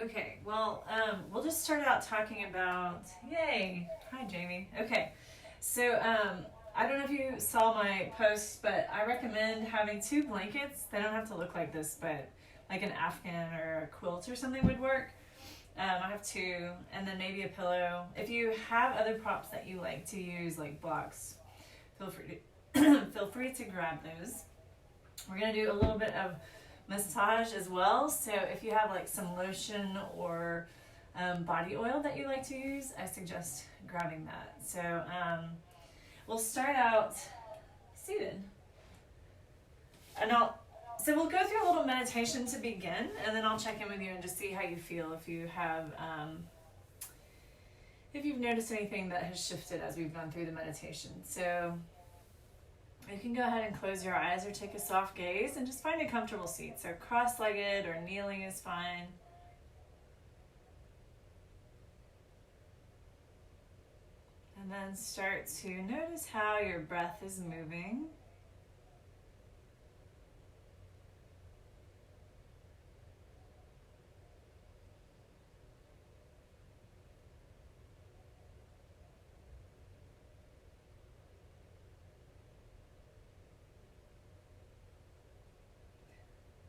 Okay, well, we'll just start out talking about. Yay! Hi, Jamie. Okay, so I don't know if you saw my post, but I recommend having two blankets. They don't have to look like this, but like an Afghan or a quilt or something would work. I have two, and then maybe a pillow. If you have other props that you like to use, like blocks, feel free to feel free to grab those. We're gonna do a little bit of massage as well. So if you have like some lotion or body oil that you like to use, I suggest grabbing that. So we'll start out seated, and we'll go through a little meditation to begin, and then I'll check in with you and just see how you feel. If you've noticed anything that has shifted as we've gone through the meditation. So you can go ahead and close your eyes or take a soft gaze and just find a comfortable seat. So cross-legged or kneeling is fine. And then start to notice how your breath is moving.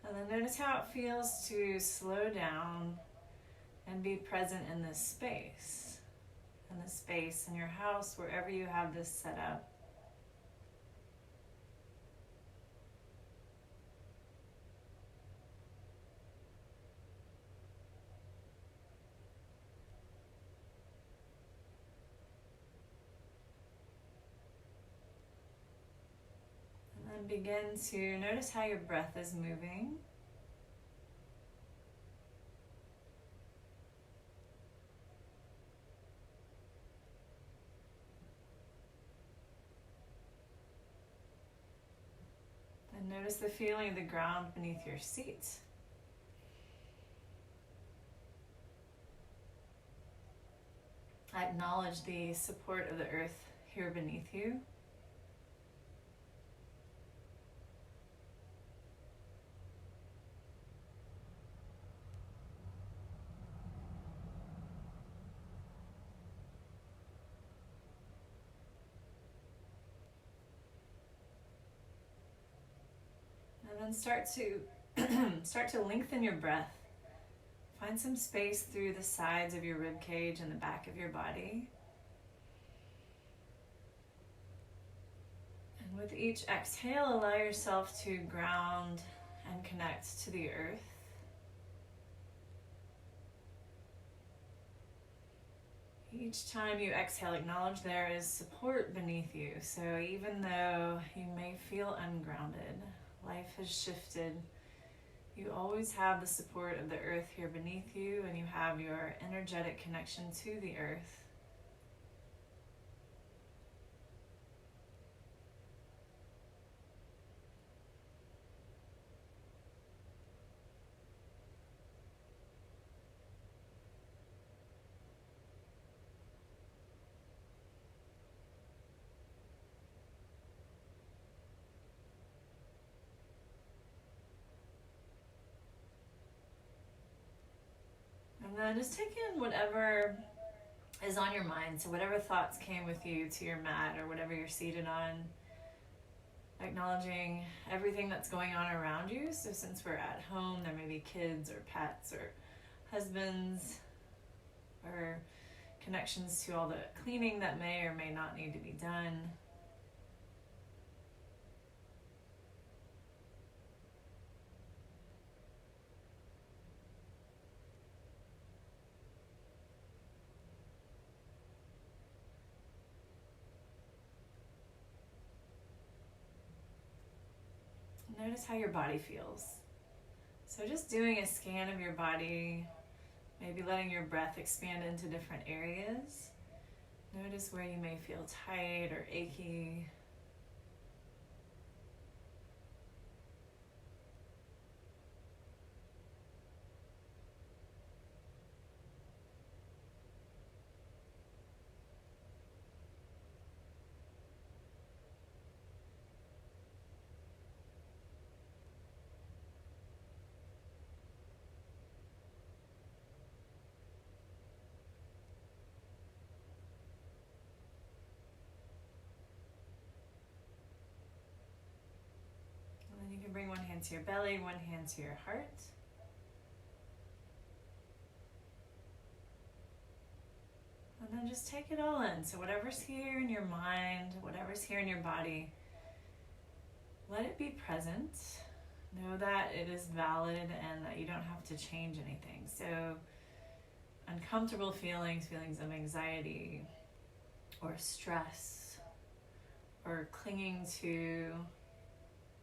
And then notice how it feels to slow down and be present in this space. In this space in your house, wherever you have this set up. And then begin to notice how your breath is moving. And notice the feeling of the ground beneath your seat. Acknowledge the support of the earth here beneath you. And then start to lengthen your breath. Find some space through the sides of your rib cage and the back of your body. And with each exhale, allow yourself to ground and connect to the earth. Each time you exhale, acknowledge there is support beneath you. So even though you may feel ungrounded, life has shifted, you always have the support of the earth here beneath you, and you have your energetic connection to the earth. And then just take in whatever is on your mind. So whatever thoughts came with you to your mat or whatever you're seated on, acknowledging everything that's going on around you. So since we're at home, there may be kids or pets or husbands or connections to all the cleaning that may or may not need to be done. Notice how your body feels. So just doing a scan of your body, maybe letting your breath expand into different areas. Notice where you may feel tight or achy. hand to your belly, one hand to your heart. And then just take it all in. So whatever's here in your mind, whatever's here in your body, let it be present. Know that it is valid and that you don't have to change anything. So uncomfortable feelings, feelings of anxiety or stress or clinging to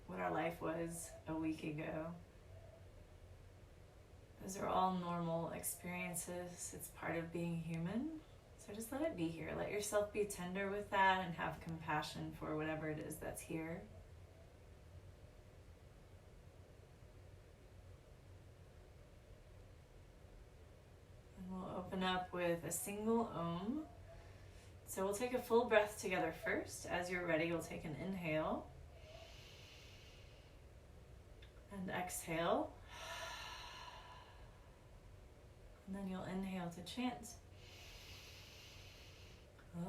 what our life was a week ago, those are all normal experiences. It's part of being human. So just let it be here. Let yourself be tender with that and have compassion for whatever it is that's here. And we'll open up with a single Om. So we'll take a full breath together first. As you're ready, we'll take an inhale and exhale. And then you'll inhale to chant. And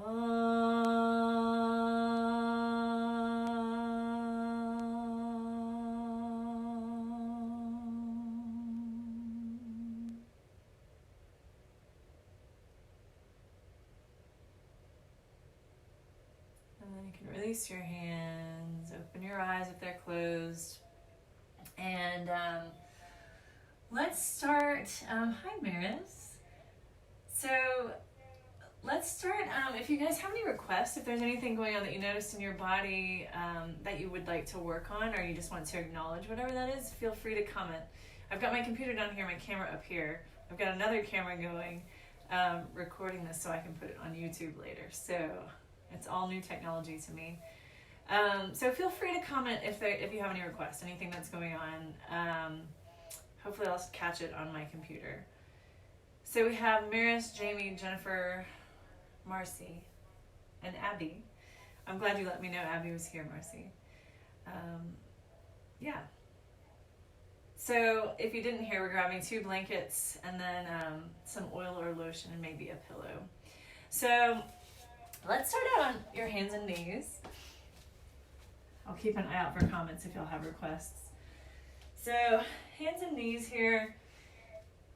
then you can release your hands, open your eyes if they're closed. And let's start. Hi, Maris. So let's start. If you guys have any requests, if there's anything going on that you noticed in your body that you would like to work on, or you just want to acknowledge whatever that is, feel free to comment. I've got my computer down here, my camera up here. I've got another camera going, recording this so I can put it on YouTube later. So it's all new technology to me. So feel free to comment if you have any requests, anything that's going on. Hopefully I'll catch it on my computer. So we have Maris, Jamie, Jennifer, Marcy, and Abby. I'm glad you let me know Abby was here, Marcy. Yeah. So if you didn't hear, we're grabbing 2 blankets and then some oil or lotion and maybe a pillow. So let's start out on your hands and knees. I'll keep an eye out for comments if y'all have requests. So hands and knees here.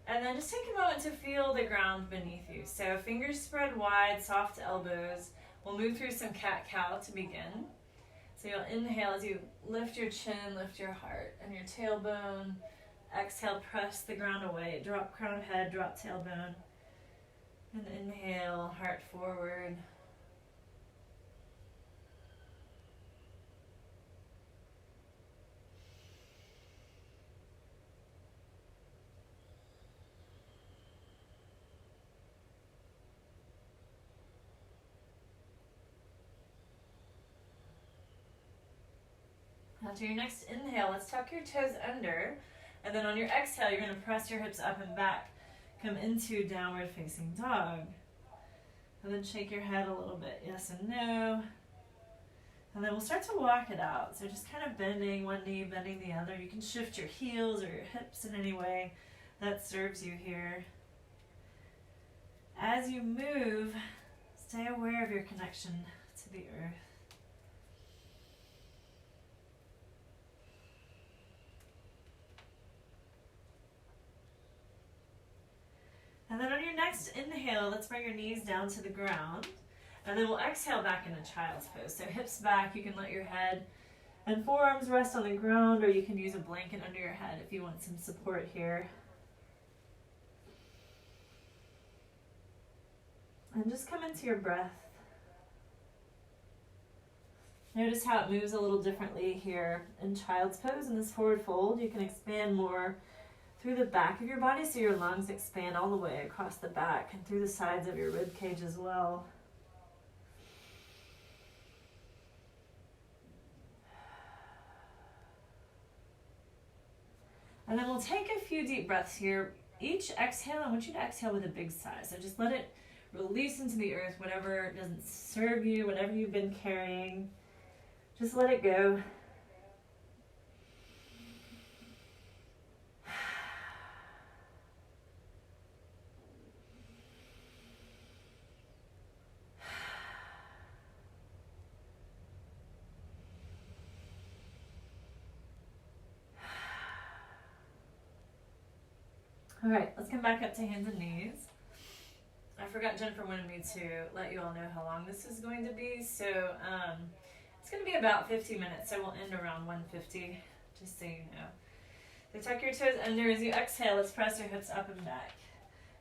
And then just take a moment to feel the ground beneath you. So fingers spread wide, soft elbows. We'll move through some cat-cow to begin. So you'll inhale as you lift your chin, lift your heart, and your tailbone. Exhale, press the ground away. Drop crown of head, drop tailbone. And inhale, heart forward. Now to your next inhale, let's tuck your toes under. And then on your exhale, you're going to press your hips up and back. Come into downward facing dog. And then shake your head a little bit, yes and no. And then we'll start to walk it out. So just kind of bending one knee, bending the other. You can shift your heels or your hips in any way that serves you here. As you move, stay aware of your connection to the earth. And then on your next inhale, let's bring your knees down to the ground. And then we'll exhale back into child's pose. So hips back, you can let your head and forearms rest on the ground, or you can use a blanket under your head if you want some support here. And just come into your breath. Notice how it moves a little differently here in child's pose. In this forward fold, you can expand more through the back of your body, so your lungs expand all the way across the back and through the sides of your rib cage as well. And then we'll take a few deep breaths here. Each exhale, I want you to exhale with a big sigh. So just let it release into the earth, whatever doesn't serve you, whatever you've been carrying. Just let it go. All right, let's come back up to hands and knees. I forgot Jennifer wanted me to let you all know how long this is going to be. So it's going to be about 50 minutes. So we'll end around 1:50, just so you know. So tuck your toes under as you exhale. Let's press your hips up and back.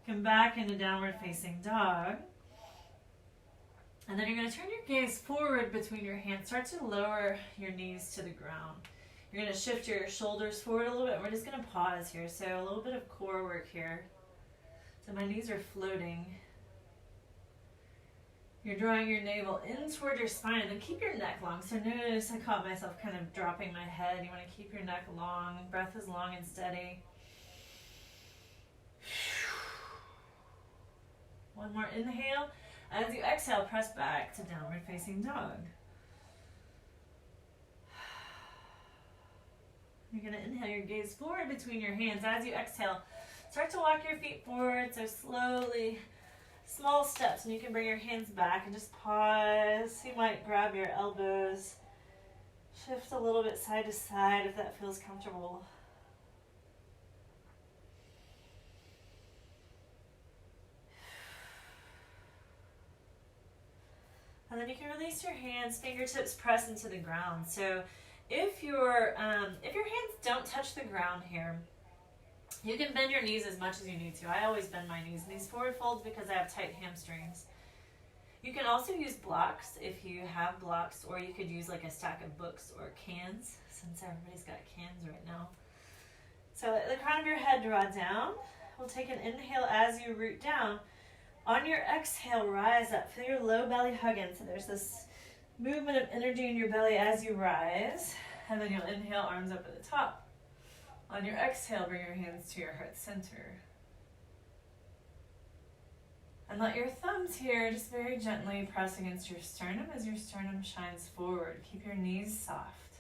Come back into downward facing dog. And then you're going to turn your gaze forward between your hands. Start to lower your knees to the ground. You're going to shift your shoulders forward a little bit. We're just going to pause here. So a little bit of core work here. So my knees are floating. You're drawing your navel in toward your spine, and then keep your neck long. So notice I caught myself kind of dropping my head. You want to keep your neck long. Breath is long and steady. One more inhale. As you exhale, press back to downward facing dog. You're going to inhale your gaze forward between your hands. As you exhale, start to walk your feet forward. So slowly, small steps, and you can bring your hands back and just pause. You might grab your elbows, shift a little bit side to side if that feels comfortable. And then you can release your hands, fingertips press into the ground. So if your hands don't touch the ground here, you can bend your knees as much as you need to. I always bend my knees in these forward folds because I have tight hamstrings. You can also use blocks if you have blocks, or you could use like a stack of books or cans, since everybody's got cans right now. So let the crown of your head draw down. We'll take an inhale as you root down. On your exhale, rise up. Feel your low belly hug in. So there's this movement of energy in your belly as you rise. And then you'll inhale, arms up at the top. On your exhale, bring your hands to your heart center. And let your thumbs here just very gently press against your sternum as your sternum shines forward. Keep your knees soft.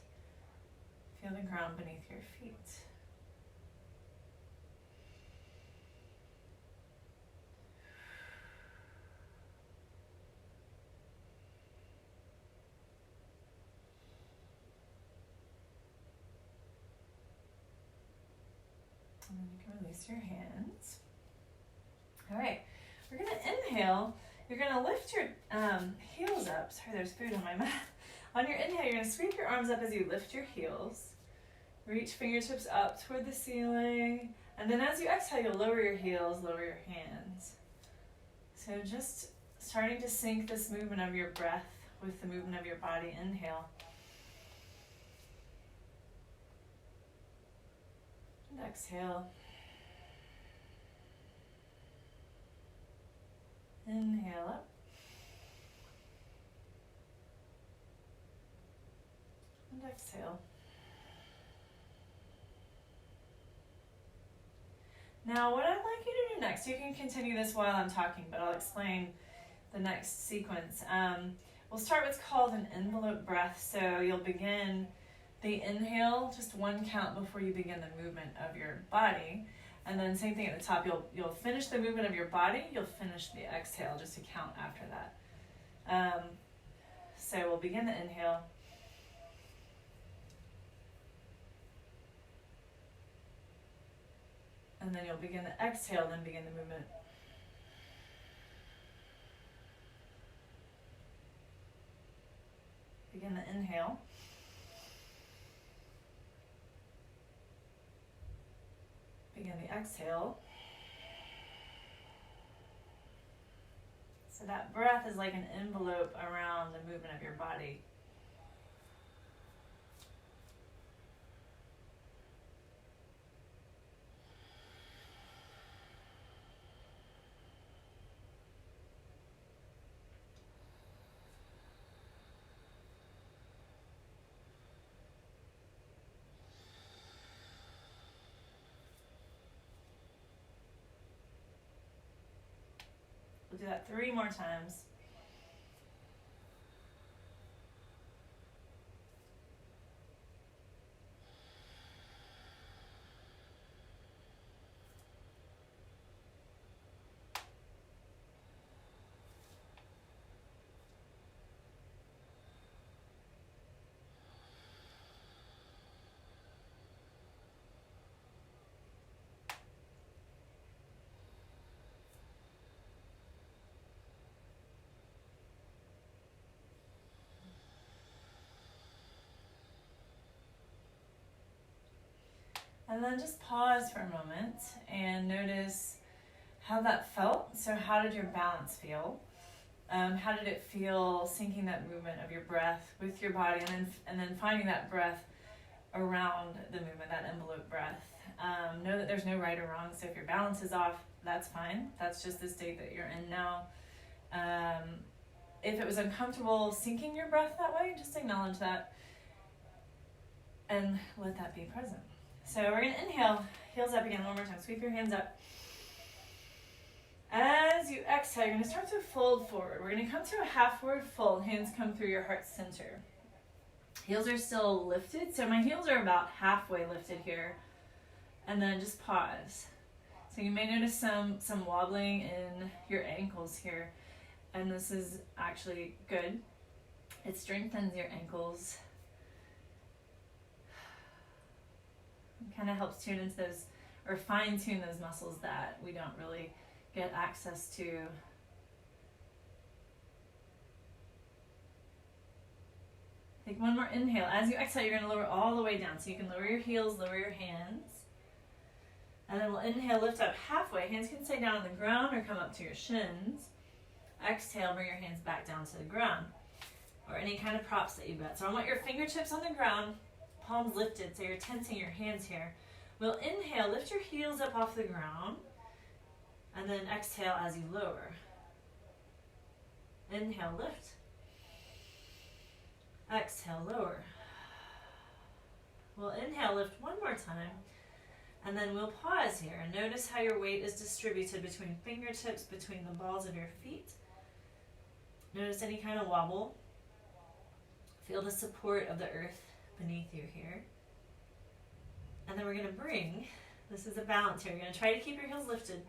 Feel the ground beneath your feet. And then you can release your hands. All right, we're going to inhale. You're going to lift your heels up. Sorry, there's food on my mat. On your inhale, you're going to sweep your arms up as you lift your heels. Reach fingertips up toward the ceiling. And then as you exhale, you'll lower your heels, lower your hands. So just starting to sync this movement of your breath with the movement of your body. Inhale. And exhale. Inhale up. And exhale. Now, what I'd like you to do next, you can continue this while I'm talking, but I'll explain the next sequence. We'll start what's called an envelope breath. So you'll begin the inhale, just one count before you begin the movement of your body. And then same thing at the top, you'll finish the movement of your body, you'll finish the exhale, just a count after that. So we'll begin the inhale. And then you'll begin the exhale, then begin the movement. Begin the inhale. Begin the exhale. So that breath is like an envelope around the movement of your body. We'll do that 3 more times. And then just pause for a moment and notice how that felt. So how did your balance feel? How did it feel syncing that movement of your breath with your body, and then finding that breath around the movement, that envelope breath. Know that there's no right or wrong, so if your balance is off, that's fine. That's just the state that you're in now. If it was uncomfortable syncing your breath that way, just acknowledge that and let that be present. So we're going to inhale, heels up again one more time. Sweep your hands up. As you exhale, you're going to start to fold forward. We're going to come to a half forward fold. Hands come through your heart center. Heels are still lifted, so my heels are about halfway lifted here. And then just pause. So you may notice some wobbling in your ankles here. And this is actually good. It strengthens your ankles. It kind of helps tune into those, or fine tune those muscles that we don't really get access to. Take one more inhale. As you exhale, you're going to lower all the way down. So you can lower your heels, lower your hands. And then we'll inhale, lift up halfway. Hands can stay down on the ground or come up to your shins. Exhale, bring your hands back down to the ground, or any kind of props that you've got. So I want your fingertips on the ground, palms lifted, so you're tensing your hands here. We'll inhale, lift your heels up off the ground, and then exhale as you lower. Inhale, lift. Exhale, lower. We'll inhale, lift one more time, and then we'll pause here and notice how your weight is distributed between fingertips, between the balls of your feet. Notice any kind of wobble. Feel the support of the earth beneath you here. And then we're going to bring, this is a balance here. You're going to try to keep your heels lifted.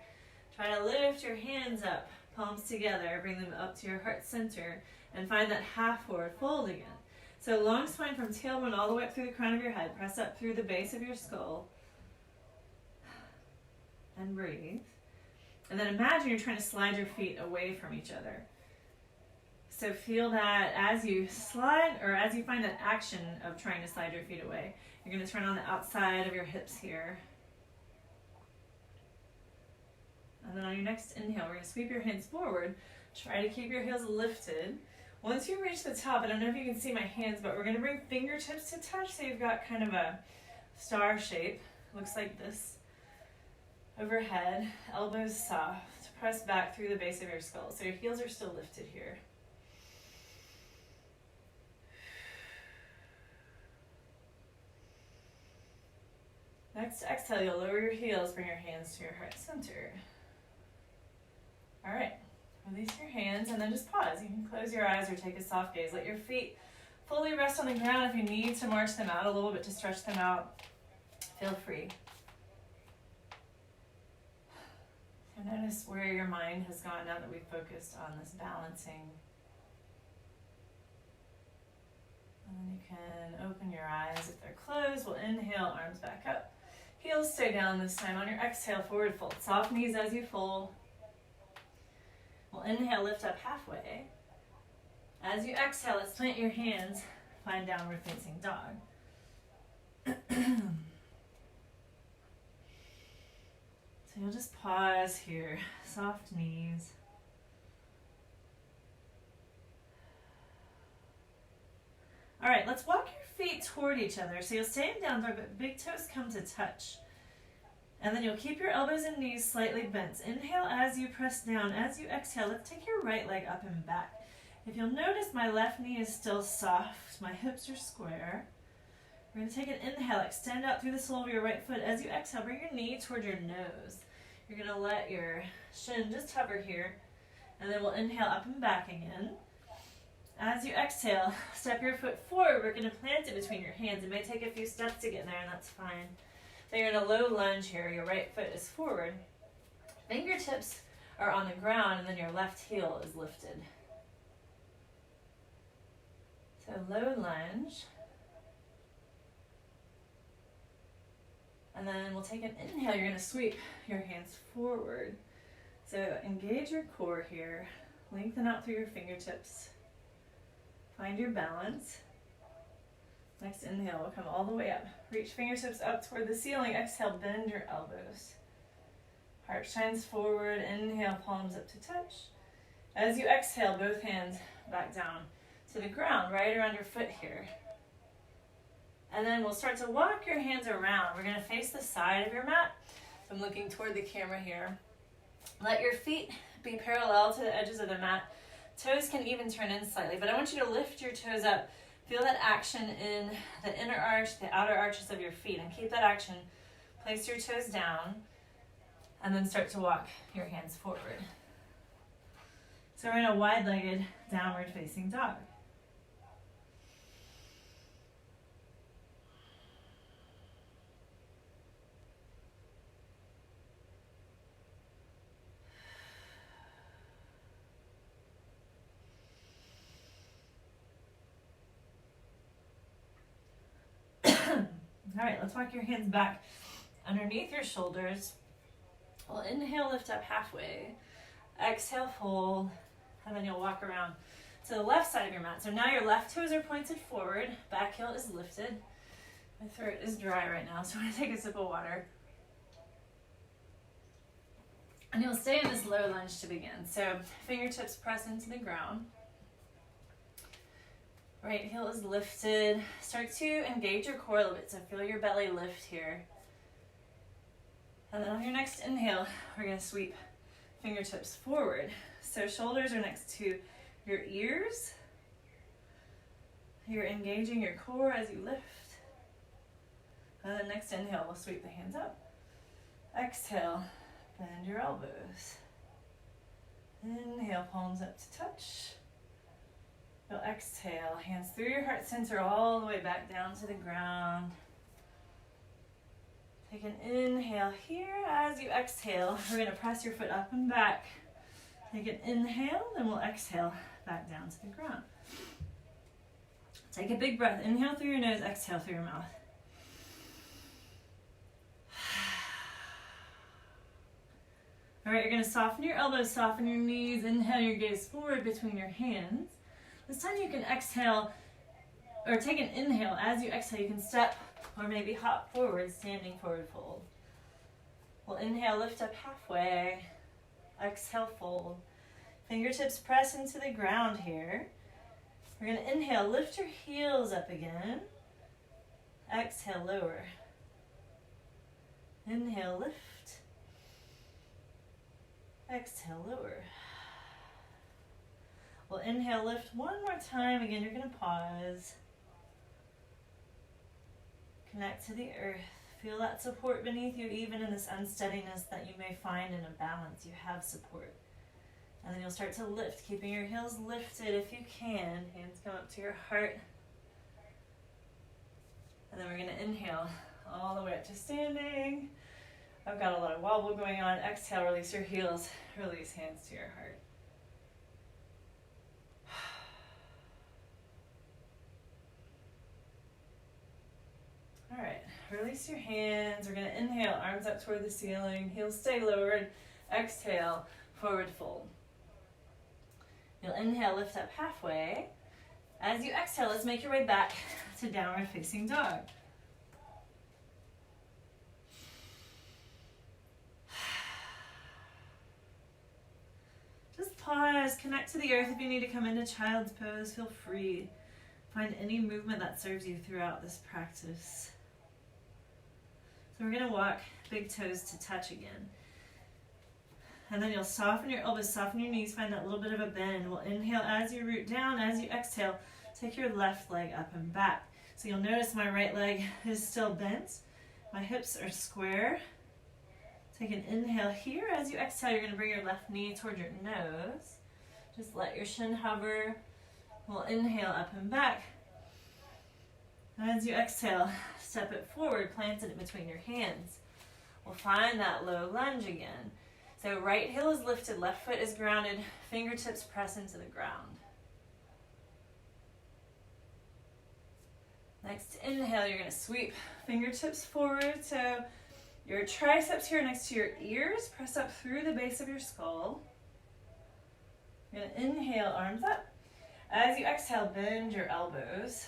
Try to lift your hands up, palms together, bring them up to your heart center, and find that half forward fold again. So long spine from tailbone all the way up through the crown of your head. Press up through the base of your skull. And breathe. And then imagine you're trying to slide your feet away from each other. So feel that as you slide, or as you find that action of trying to slide your feet away, you're going to turn on the outside of your hips here. And then on your next inhale, we're going to sweep your hands forward. Try to keep your heels lifted. Once you reach the top, I don't know if you can see my hands, but we're going to bring fingertips to touch, so you've got kind of a star shape. Looks like this. Overhead, elbows soft. Press back through the base of your skull, so your heels are still lifted here. Next exhale, you'll lower your heels, bring your hands to your heart center. All right, release your hands and then just pause. You can close your eyes or take a soft gaze. Let your feet fully rest on the ground. If you need to march them out a little bit to stretch them out, feel free. So notice where your mind has gone now that we've focused on this balancing. And then you can open your eyes if they're closed. We'll inhale, arms back up. Heels stay down this time. On your exhale, forward fold. Soft knees as you fold. We'll inhale, lift up halfway. As you exhale, let's plant your hands. Find downward facing dog. So you'll just pause here. Soft knees. All right, let's walk your feet toward each other. So you'll stay in down dog, but big toes come to touch. And then you'll keep your elbows and knees slightly bent. Inhale as you press down. As you exhale, let's take your right leg up and back. If you'll notice, my left knee is still soft. My hips are square. We're going to take an inhale, extend out through the sole of your right foot. As you exhale, bring your knee toward your nose. You're going to let your shin just hover here. And then we'll inhale up and back again. As you exhale, step your foot forward. We're going to plant it between your hands. It may take a few steps to get there, and that's fine. So you're in a low lunge here. Your right foot is forward. Fingertips are on the ground, and then your left heel is lifted. So low lunge. And then we'll take an inhale. You're going to sweep your hands forward. So engage your core here. Lengthen out through your fingertips. Find your balance. Next inhale, we'll come all the way up. Reach fingertips up toward the ceiling. Exhale, bend your elbows. Heart shines forward. Inhale, palms up to touch. As you exhale, both hands back down to the ground, right around your foot here. And then we'll start to walk your hands around. We're gonna face the side of your mat. So I'm looking toward the camera here. Let your feet be parallel to the edges of the mat. Toes can even turn in slightly, but I want you to lift your toes up. Feel that action in the inner arch, the outer arches of your feet, and keep that action. Place your toes down, and then start to walk your hands forward. So we're in a wide-legged downward facing dog. All right, let's walk your hands back underneath your shoulders. We'll inhale, lift up halfway. Exhale, fold, and then you'll walk around to the left side of your mat. So now your left toes are pointed forward, back heel is lifted. My throat is dry right now, so I'm gonna take a sip of water. And you'll stay in this low lunge to begin. So fingertips press into the ground. Right heel is lifted. Start to engage your core a little bit, so feel your belly lift here. And then on your next inhale, we're gonna sweep fingertips forward. So shoulders are next to your ears. You're engaging your core as you lift. And then next inhale, we'll sweep the hands up. Exhale, bend your elbows. Inhale, palms up to touch. You'll exhale, hands through your heart center all the way back down to the ground. Take an inhale here. As you exhale, we're gonna press your foot up and back. Take an inhale, then we'll exhale back down to the ground. Take a big breath. Inhale through your nose, exhale through your mouth. All right, you're gonna soften your elbows, soften your knees. Inhale your gaze forward between your hands. This time you can exhale, or take an inhale. As you exhale, you can step or maybe hop forward, standing forward fold. We'll inhale, lift up halfway. Exhale, fold. Fingertips press into the ground here. We're gonna inhale, lift your heels up again. Exhale, lower. Inhale, lift. Exhale, lower. We'll inhale, lift one more time. Again, you're gonna pause. Connect to the earth. Feel that support beneath you, even in this unsteadiness that you may find in a balance. You have support. And then you'll start to lift, keeping your heels lifted if you can. Hands come up to your heart. And then we're gonna inhale all the way up to standing. I've got a lot of wobble going on. Exhale, release your heels. Release hands to your heart. All right, release your hands. We're gonna inhale, arms up toward the ceiling, heels stay lowered. Exhale, forward fold. You'll inhale, lift up halfway. As you exhale, let's make your way back to downward facing dog. Just pause, connect to the earth. If you need to come into child's pose, feel free. Find any movement that serves you throughout this practice. So we're gonna walk big toes to touch again. And then you'll soften your elbows, soften your knees, find that little bit of a bend. We'll inhale as you root down. As you exhale, take your left leg up and back. So you'll notice my right leg is still bent. My hips are square. Take an inhale here. As you exhale, you're gonna bring your left knee toward your nose. Just let your shin hover. We'll inhale up and back. And as you exhale, step it forward, plant it between your hands. We'll find that low lunge again. So right heel is lifted, left foot is grounded, fingertips press into the ground. Next inhale, you're gonna sweep fingertips forward. So your triceps here next to your ears, press up through the base of your skull. You're gonna inhale, arms up. As you exhale, bend your elbows.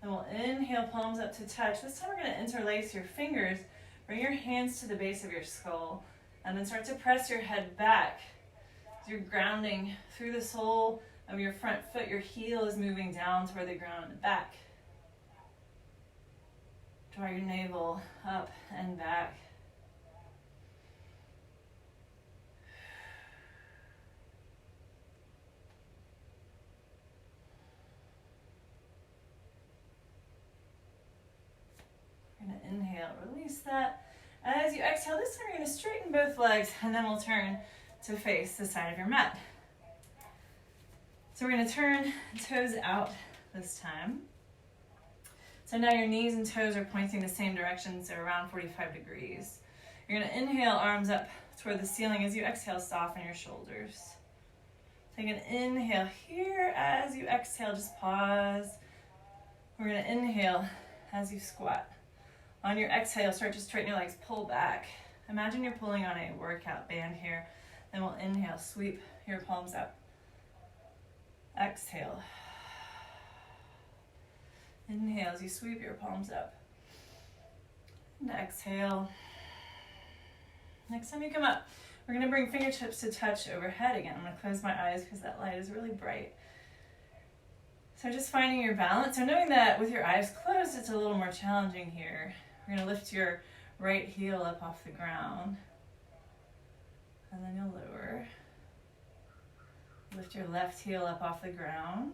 Then we'll inhale, palms up to touch. This time we're going to interlace your fingers. Bring your hands to the base of your skull. And then start to press your head back. As you're grounding through the sole of your front foot, your heel is moving down toward the ground and back. Draw your navel up and back. We're going to inhale, release that. As you exhale, this time you're going to straighten both legs, and then we'll turn to face the side of your mat. So we're going to turn toes out this time. So now your knees and toes are pointing the same direction, so around 45 degrees. You're going to inhale, arms up toward the ceiling. As you exhale, soften your shoulders. Take an inhale here. As you exhale, just pause. We're going to inhale as you squat. On your exhale, start to straighten your legs, pull back. Imagine you're pulling on a workout band here. Then we'll inhale, sweep your palms up. Exhale. Inhale as you sweep your palms up. And exhale. Next time you come up, we're going to bring fingertips to touch overhead again. I'm going to close my eyes because that light is really bright. So just finding your balance. So knowing that with your eyes closed, it's a little more challenging here. We're going to lift your right heel up off the ground. And then you'll lower. Lift your left heel up off the ground.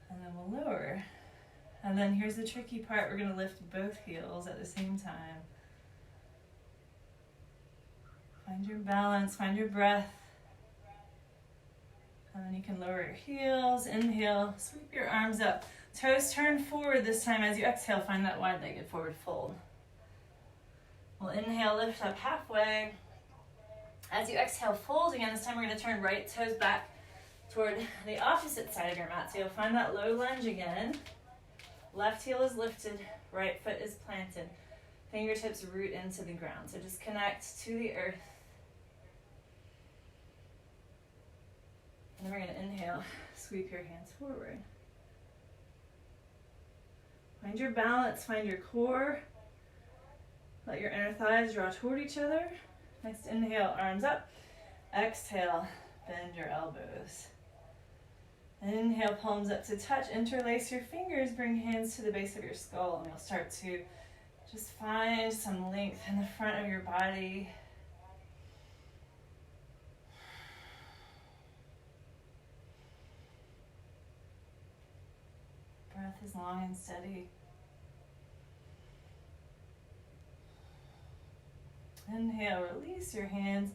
And then we'll lower. And then here's the tricky part. We're going to lift both heels at the same time. Find your balance, find your breath. And then you can lower your heels. Inhale, sweep your arms up. Toes turn forward this time. As you exhale, find that wide-legged forward fold. We'll inhale, lift up halfway. As you exhale, fold again. This time we're going to turn right toes back toward the opposite side of your mat. So you'll find that low lunge again. Left heel is lifted, right foot is planted. Fingertips root into the ground. So just connect to the earth. And then we're going to inhale, sweep your hands forward. Find your balance, find your core. Let your inner thighs draw toward each other. Next, inhale, arms up. Exhale, bend your elbows. Inhale, palms up to touch. Interlace your fingers. Bring hands to the base of your skull. And you'll start to just find some length in the front of your body. Breath is long and steady. Inhale, release your hands.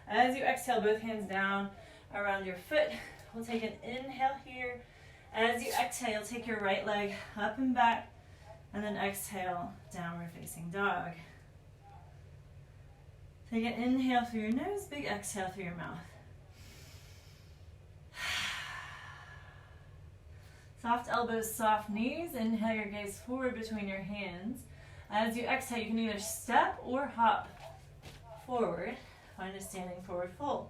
As you exhale, both hands down around your foot. We'll take an inhale here. As you exhale, take your right leg up and back, and then exhale, downward facing dog. Take an inhale through your nose, big exhale through your mouth. Soft elbows, soft knees. Inhale your gaze forward between your hands. As you exhale, you can either step or hop forward. Find a standing forward fold.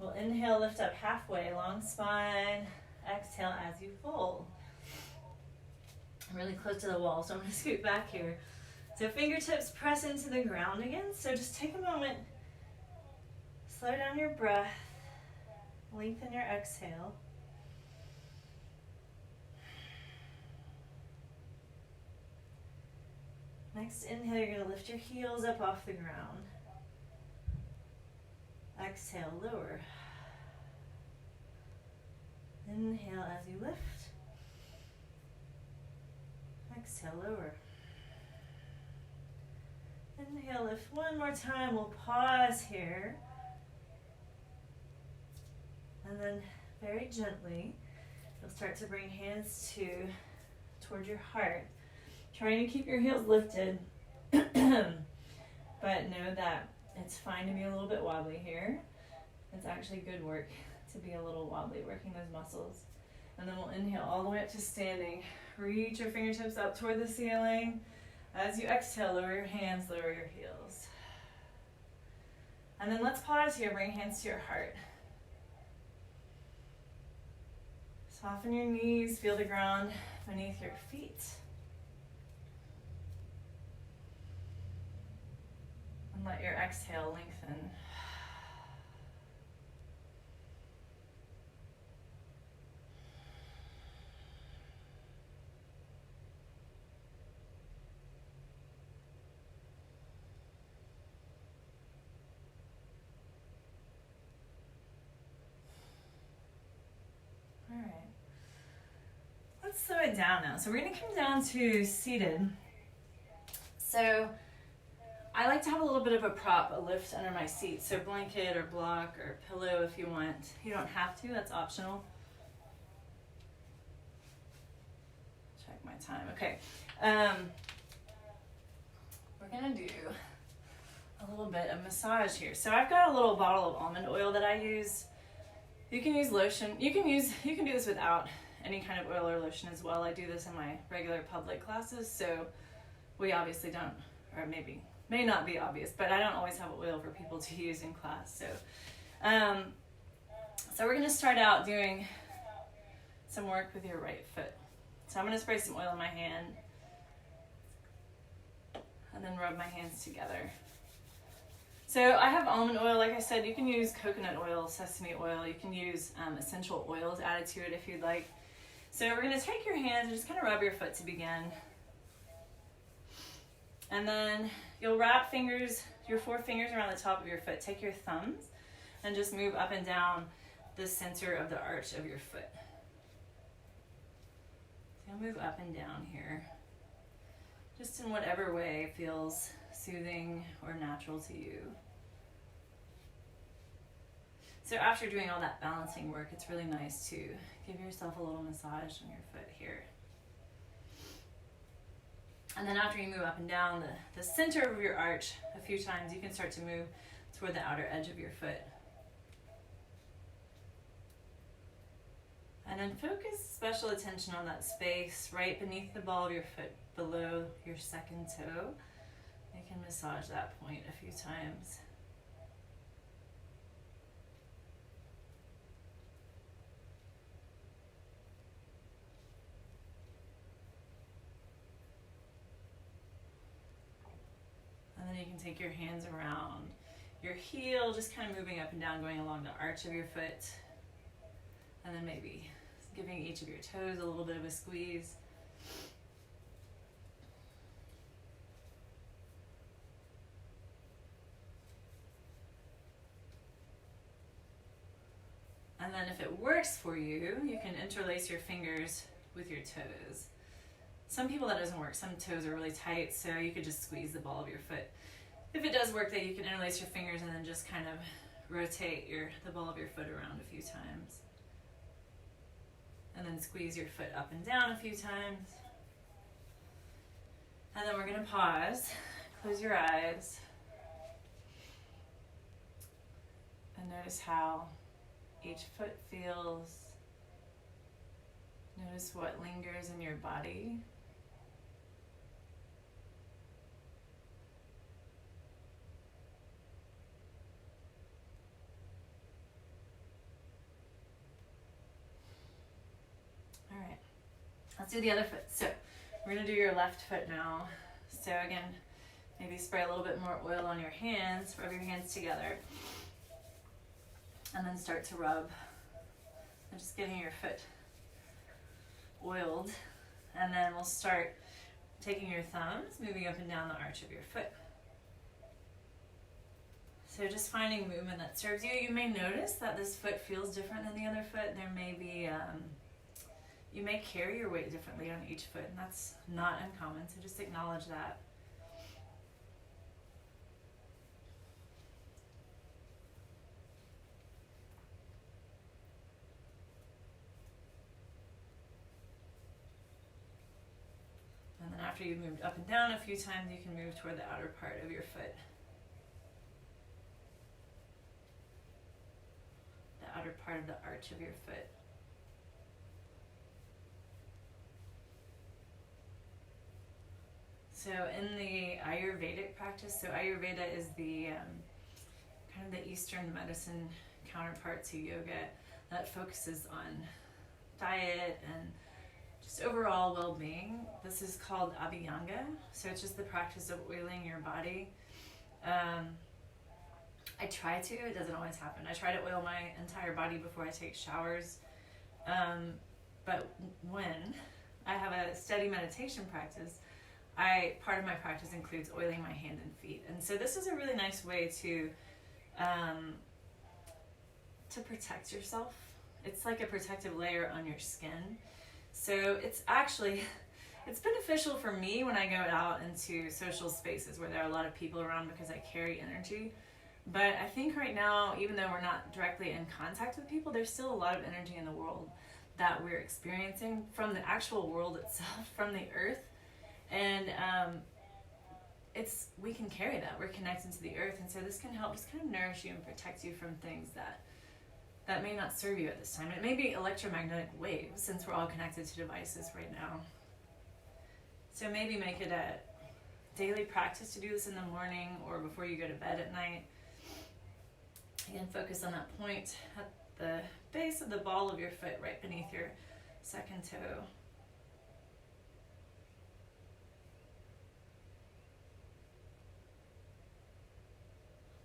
We'll inhale, lift up halfway, long spine. Exhale as you fold. I'm really close to the wall, so I'm going to scoot back here. So fingertips press into the ground again. So just take a moment, slow down your breath, lengthen your exhale. Next inhale, you're going to lift your heels up off the ground. Exhale, lower. Inhale as you lift. Exhale, lower. Inhale, lift one more time. We'll pause here. And then very gently, you'll start to bring hands toward your heart. Trying to keep your heels lifted, but know that it's fine to be a little bit wobbly here. It's actually good work to be a little wobbly, working those muscles. And then we'll inhale all the way up to standing. Reach your fingertips up toward the ceiling. As you exhale, lower your hands, lower your heels. And then let's pause here, bring hands to your heart. Soften your knees, feel the ground beneath your feet. And let your exhale lengthen. All right. Let's slow it down now. So we're going to come down to seated. So I like to have a little bit of a prop, a lift under my seat. So blanket or block or pillow if you want. You don't have to, that's optional. Check my time. Okay. We're going to do a little bit of massage here. So I've got a little bottle of almond oil that I use. You can use lotion. You can do this without any kind of oil or lotion as well. I do this in my regular public classes, so we obviously don't, or maybe may not be obvious, but I don't always have oil for people to use in class. So so we're going to start out doing some work with your right foot. So I'm going to spray some oil in my hand and then rub my hands together. So I have almond oil, like I said. You can use coconut oil, sesame oil. You can use essential oils added to it if you'd like. So we're going to take your hands and just kind of rub your foot to begin. And then you'll wrap your 4 fingers around the top of your foot. Take your thumbs and just move up and down the center of the arch of your foot. So you'll move up and down here, just in whatever way feels soothing or natural to you. So after doing all that balancing work, it's really nice to give yourself a little massage on your foot here. And then after you move up and down the center of your arch a few times, you can start to move toward the outer edge of your foot. And then focus special attention on that space right beneath the ball of your foot, below your second toe. You can massage that point a few times. And then you can take your hands around your heel, just kind of moving up and down, going along the arch of your foot. And then maybe giving each of your toes a little bit of a squeeze. And then if it works for you, you can interlace your fingers with your toes. Some people that doesn't work. Some toes are really tight, so you could just squeeze the ball of your foot. If it does work, that you can interlace your fingers and then just kind of rotate the ball of your foot around a few times. And then squeeze your foot up and down a few times. And then we're going to pause. Close your eyes. And notice how each foot feels. Notice what lingers in your body. All right, let's do the other foot. So we're gonna do your left foot now. So again, maybe spray a little bit more oil on your hands, rub your hands together, and then start to rub. And just getting your foot oiled. And then we'll start taking your thumbs, moving up and down the arch of your foot. So just finding movement that serves you. You may notice that this foot feels different than the other foot. There may be, you may carry your weight differently on each foot, and that's not uncommon, so just acknowledge that. And then after you've moved up and down a few times, you can move toward the outer part of your foot. The outer part of the arch of your foot. So in the Ayurvedic practice, so Ayurveda is the kind of the Eastern medicine counterpart to yoga that focuses on diet and just overall well-being. This is called Abhyanga, so it's just the practice of oiling your body. I try to, it doesn't always happen. I try to oil my entire body before I take showers, but when I have a steady meditation practice, part of my practice includes oiling my hand and feet. And so this is a really nice way to protect yourself. It's like a protective layer on your skin. So it's beneficial for me when I go out into social spaces where there are a lot of people around because I carry energy. But I think right now, even though we're not directly in contact with people, there's still a lot of energy in the world that we're experiencing from the actual world itself, from the earth. And we can carry that. We're connected to the earth. And so this can help just kind of nourish you and protect you from things that may not serve you at this time. It may be electromagnetic waves, since we're all connected to devices right now. So maybe make it a daily practice to do this in the morning or before you go to bed at night. Again, focus on that point at the base of the ball of your foot, right beneath your second toe.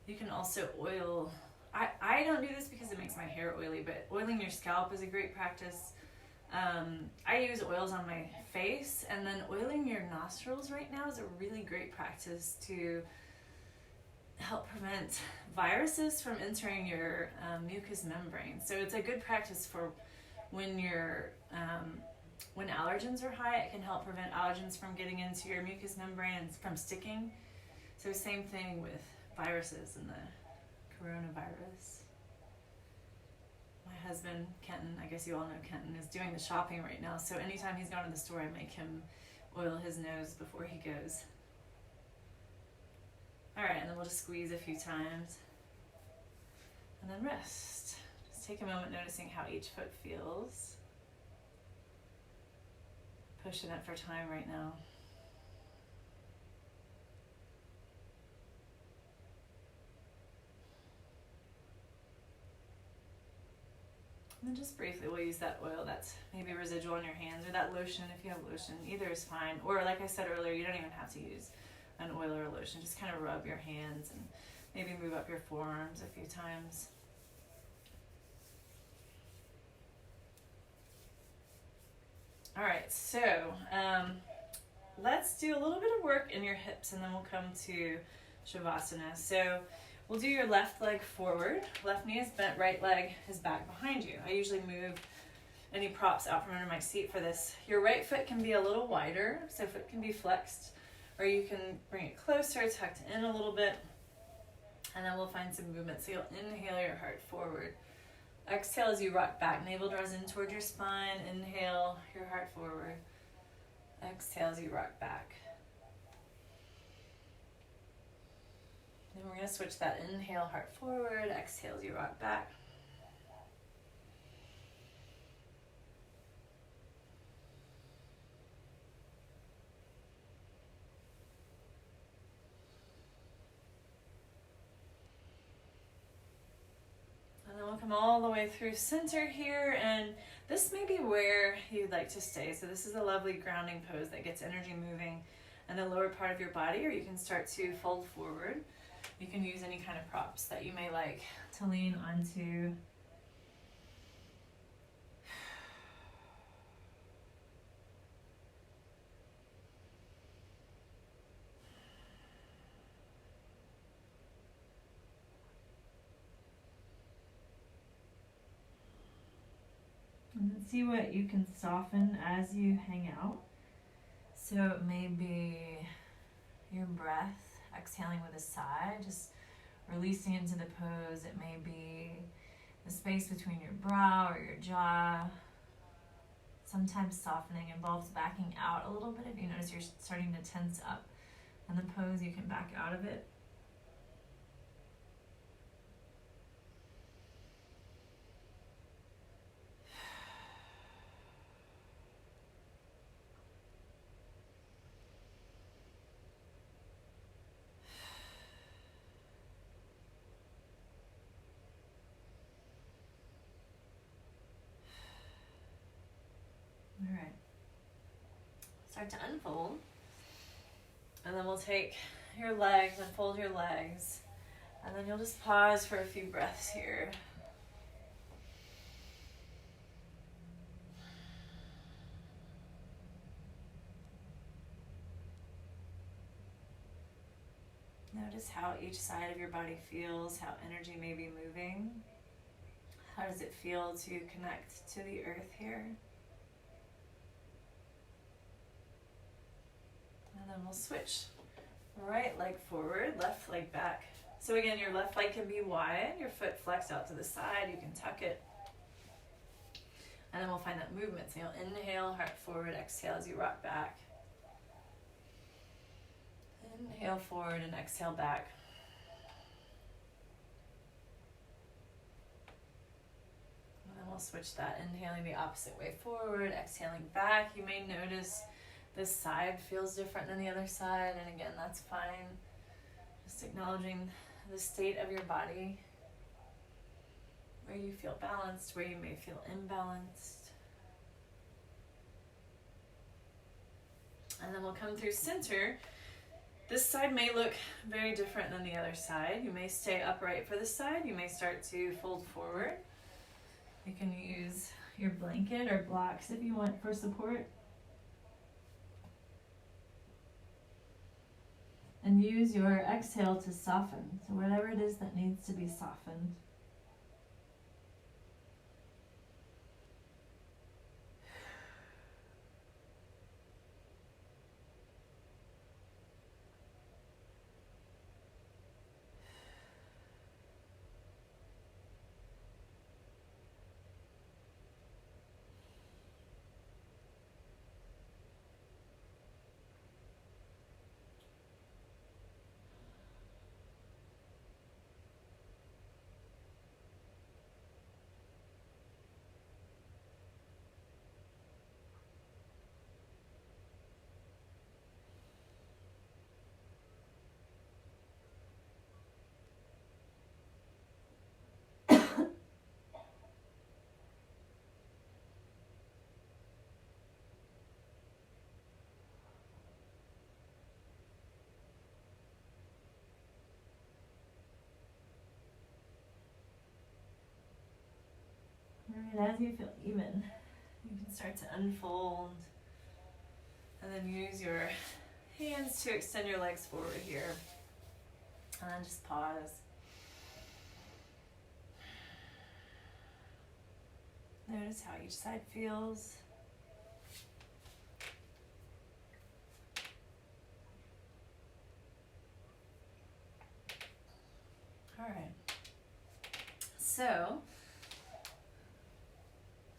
You can also oil. I don't do this because it makes my hair oily, but oiling your scalp is a great practice. I use oils on my face, and then oiling your nostrils right now is a really great practice to help prevent viruses from entering your mucous membrane. So it's a good practice for when when allergens are high. It can help prevent allergens from getting into your mucous membrane and from sticking. So same thing with viruses and the coronavirus. My husband, Kenton, I guess you all know Kenton, is doing the shopping right now. So anytime he's gone to the store, I make him oil his nose before he goes. All right, and then we'll just squeeze a few times. And then rest. Just take a moment noticing how each foot feels. Pushing it for time right now. And then just briefly, we'll use that oil that's maybe residual on your hands, or that lotion if you have lotion. Either is fine. Or like I said earlier, you don't even have to use an oil or a lotion. Just kind of rub your hands and maybe move up your forearms a few times. All right, so let's do a little bit of work in your hips, and then we'll come to Shavasana. So we'll do your left leg forward, left knee is bent, right leg is back behind you. I usually move any props out from under my seat for this. Your right foot can be a little wider, so foot can be flexed, or you can bring it closer, tucked in a little bit, and then we'll find some movement. So you'll inhale your heart forward. Exhale as you rock back, navel draws in toward your spine. Inhale your heart forward. Exhale as you rock back. Then we're going to switch that. Inhale, heart forward. Exhale as you rock back. And then we'll come all the way through center here, and this may be where you'd like to stay. So this is a lovely grounding pose that gets energy moving in the lower part of your body, or you can start to fold forward. You can use any kind of props that you may like to lean onto. And then see what you can soften as you hang out. So it may be your breath, exhaling with a sigh, just releasing into the pose. It may be the space between your brow or your jaw. Sometimes softening involves backing out a little bit. If you notice you're starting to tense up in the pose, you can back out of it. All right. Start to unfold. And then we'll take your legs, unfold your legs. And then you'll just pause for a few breaths here. Notice how each side of your body feels, how energy may be moving. How does it feel to connect to the earth here? And then we'll switch. Right leg forward, left leg back. So again, your left leg can be wide, your foot flexed out to the side, you can tuck it. And then we'll find that movement. So you'll inhale, heart forward, exhale as you rock back. Inhale forward and exhale back. And then we'll switch that, inhaling the opposite way forward, exhaling back. You may notice this side feels different than the other side, and again, that's fine. Just acknowledging the state of your body, where you feel balanced, where you may feel imbalanced. And then we'll come through center. This side may look very different than the other side. You may stay upright for this side. You may start to fold forward. You can use your blanket or blocks if you want for support. And use your exhale to soften. So whatever it is that needs to be softened. Alright, as you feel even, you can start to unfold and then use your hands to extend your legs forward here. And then just pause. Notice how each side feels. Alright. So,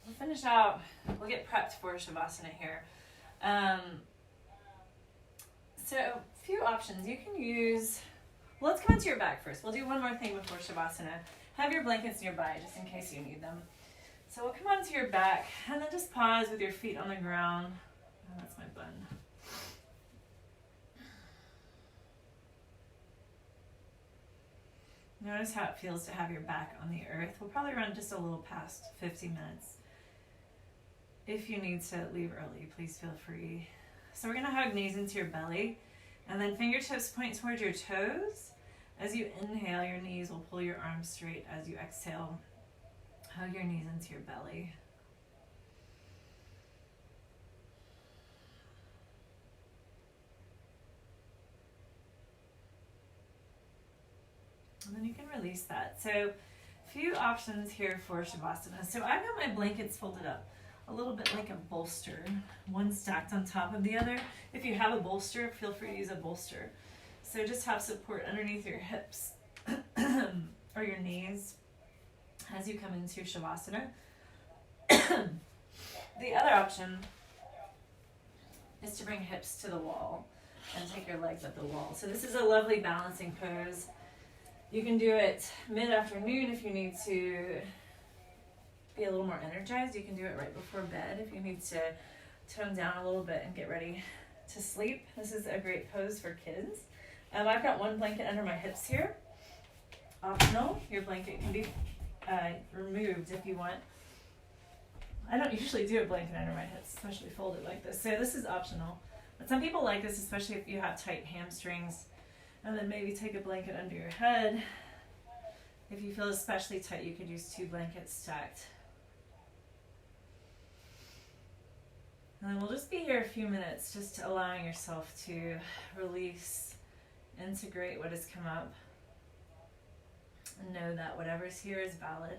we'll finish out, we'll get prepped for Shavasana here. So a few options. You can use, well, let's come onto your back first. We'll do one more thing before Shavasana. Have your blankets nearby just in case you need them. So we'll come onto your back and then just pause with your feet on the ground. Oh, that's my bun. Notice how it feels to have your back on the earth. We'll probably run just a little past 50 minutes. If you need to leave early, please feel free. So we're gonna hug knees into your belly and then fingertips point towards your toes. As you inhale, your knees will pull your arms straight. As you exhale, hug your knees into your belly. And then you can release that. So a few options here for Shavasana. So I've got my blankets folded up a little bit like a bolster, one stacked on top of the other. If you have a bolster, feel free to use a bolster. So just have support underneath your hips or your knees as you come into Shavasana. The other option is to bring hips to the wall and take your legs up the wall. So this is a lovely balancing pose. You can do it mid-afternoon if you need to be a little more energized. You can do it right before bed if you need to tone down a little bit and get ready to sleep. This is a great pose for kids. I've got one blanket under my hips here. Optional, your blanket can be removed if you want. I don't usually do a blanket under my hips, especially folded like this. So this is optional. But some people like this, especially if you have tight hamstrings. And then maybe take a blanket under your head. If you feel especially tight, you could use 2 blankets stacked. And then we'll just be here a few minutes, just allowing yourself to release, integrate what has come up, and know that whatever's here is valid.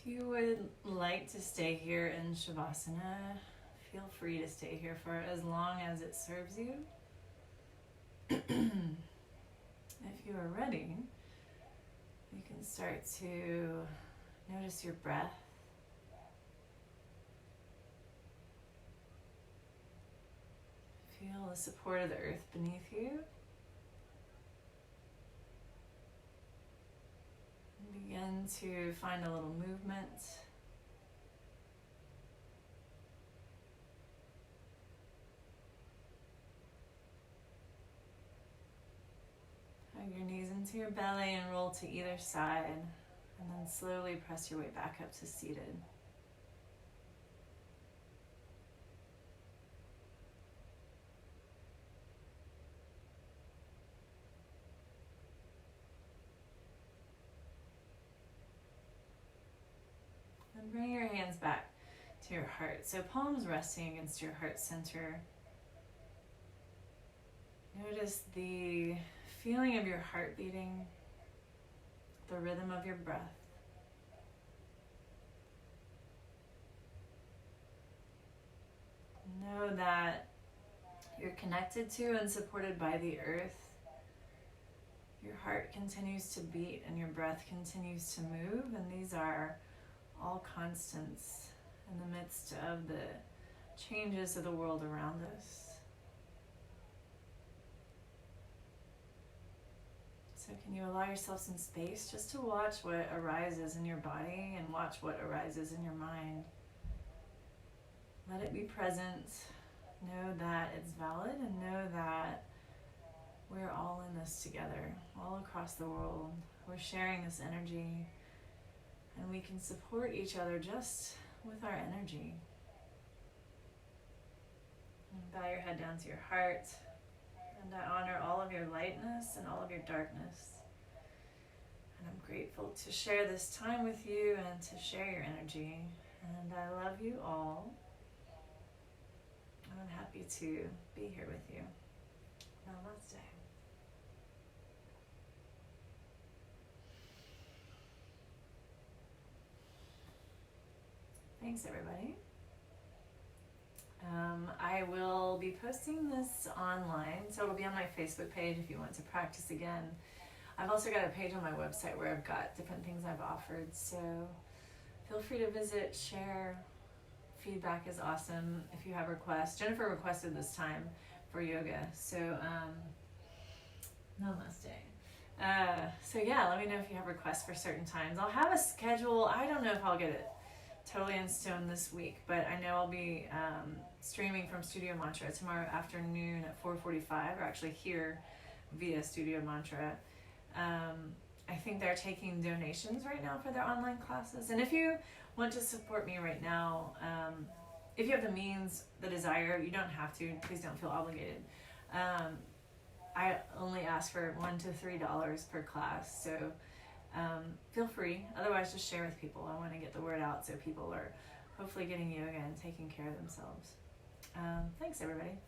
If you would like to stay here in Shavasana, feel free to stay here for as long as it serves you. If you are ready, you can start to notice your breath. Feel the support of the earth beneath you. And begin to find a little movement. Hug your knees into your belly and roll to either side, and then slowly press your way back up to seated. And bring your hands back to your heart. So palms resting against your heart center. Notice the feeling of your heart beating, the rhythm of your breath. Know that you're connected to and supported by the earth. Your heart continues to beat and your breath continues to move, and these are all constants in the midst of the changes of the world around us. So can you allow yourself some space just to watch what arises in your body and watch what arises in your mind? Let it be present. Know that it's valid, and know that we're all in this together, all across the world. We're sharing this energy, and we can support each other just with our energy. And bow your head down to your heart, and I honor all of your lightness and all of your darkness. And I'm grateful to share this time with you and to share your energy. And I love you all. I'm happy to be here with you. Namaste. Thanks, everybody. I will be posting this online, so it'll be on my Facebook page if you want to practice again. I've also got a page on my website where I've got different things I've offered, so feel free to visit, share. Feedback is awesome if you have requests. Jennifer requested this time for yoga, so namaste. So yeah, let me know if you have requests for certain times. I'll have a schedule. I don't know if I'll get it totally in stone this week, but I know I'll be streaming from Studio Mantra tomorrow afternoon at 4:45, or actually here via Studio Mantra. I think they're taking donations right now for their online classes. And if you want to support me right now, if you have the means, the desire, you don't have to. Please don't feel obligated. I only ask for $1 to $3 per class, so feel free. Otherwise, just share with people. I want to get the word out so people are hopefully getting yoga and taking care of themselves. Thanks, everybody.